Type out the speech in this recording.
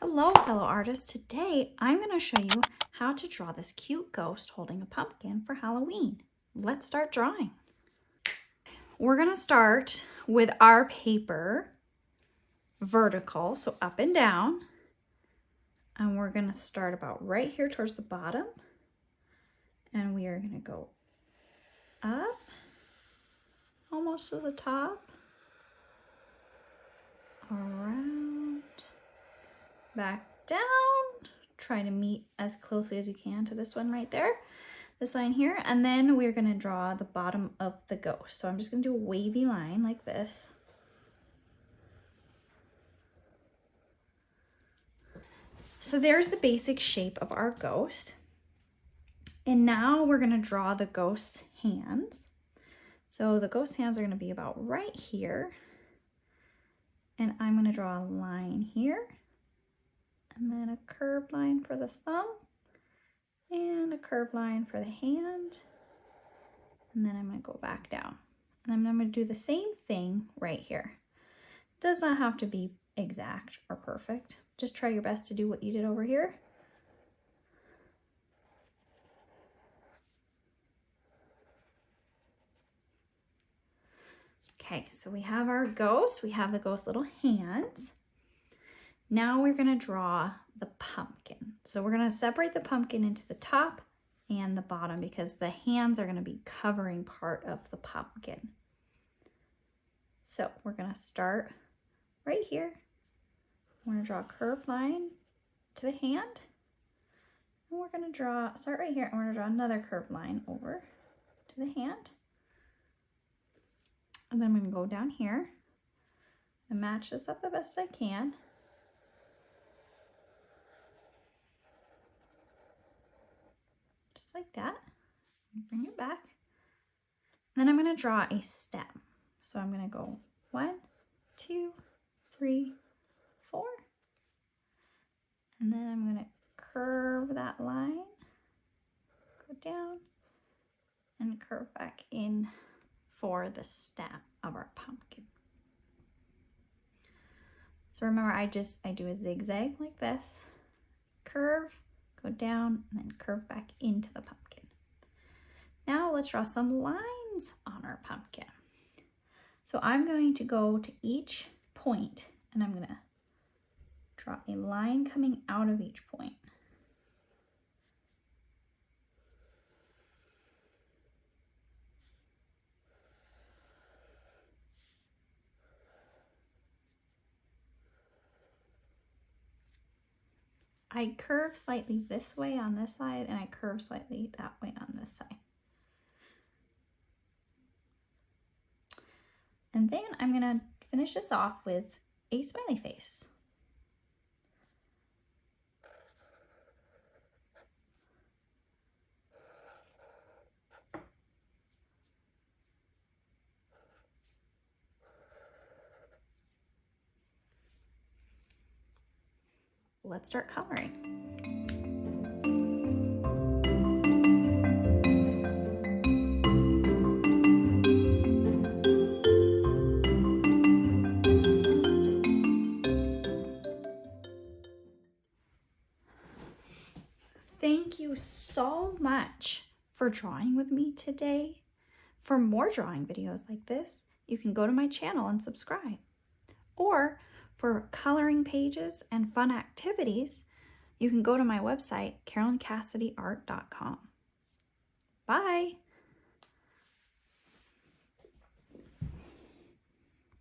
Hello, fellow artists. Today, I'm going to show you how to draw this cute ghost holding a pumpkin for Halloween. Let's start drawing. We're going to start with our paper vertical, so up and down. And we're going to start about right here towards the bottom. And we are going to go up, almost to the top, around, back down. Try to meet as closely as you can to this one right there, this line here. And then we're going to draw the bottom of the ghost. So I'm just going to do a wavy line like this. So there's the basic shape of our ghost. And now we're going to draw the ghost's hands. So the ghost's hands are going to be about right here. And I'm going to draw a line here. And then a curved line for the thumb. And a curved line for the hand. And then I'm going to go back down. And then I'm going to do the same thing right here. It does not have to be exact or perfect. Just try your best to do what you did over here. Okay, so we have our ghost. We have the ghost's little hands. Now we're going to draw the pumpkin. So we're going to separate the pumpkin into the top and the bottom because the hands are going to be covering part of the pumpkin. So we're going to start right here. We're going to draw a curved line to the hand. And we're going to start right here, and we're going to draw another curved line over to the hand. And then I'm going to go down here and match this up the best I can. Just like that. Bring it back. Then I'm going to draw a stem. So I'm going to go 1, 2, 3, 4. And then I'm going to curve that line, go down, and curve back in for the stem of our pumpkin. So remember, I do a zigzag like this, curve, go down, and then curve back into the pumpkin. Now let's draw some lines on our pumpkin. So I'm going to go to each point, and I'm going to draw a line coming out of each point. I curve slightly this way on this side, and I curve slightly that way on this side. And then I'm going to finish this off with a smiley face. Let's start coloring. Thank you so much for drawing with me today. For more drawing videos like this, you can go to my channel and subscribe. Or for coloring pages and fun activities, you can go to my website, CarolynCassidyArt.com. Bye!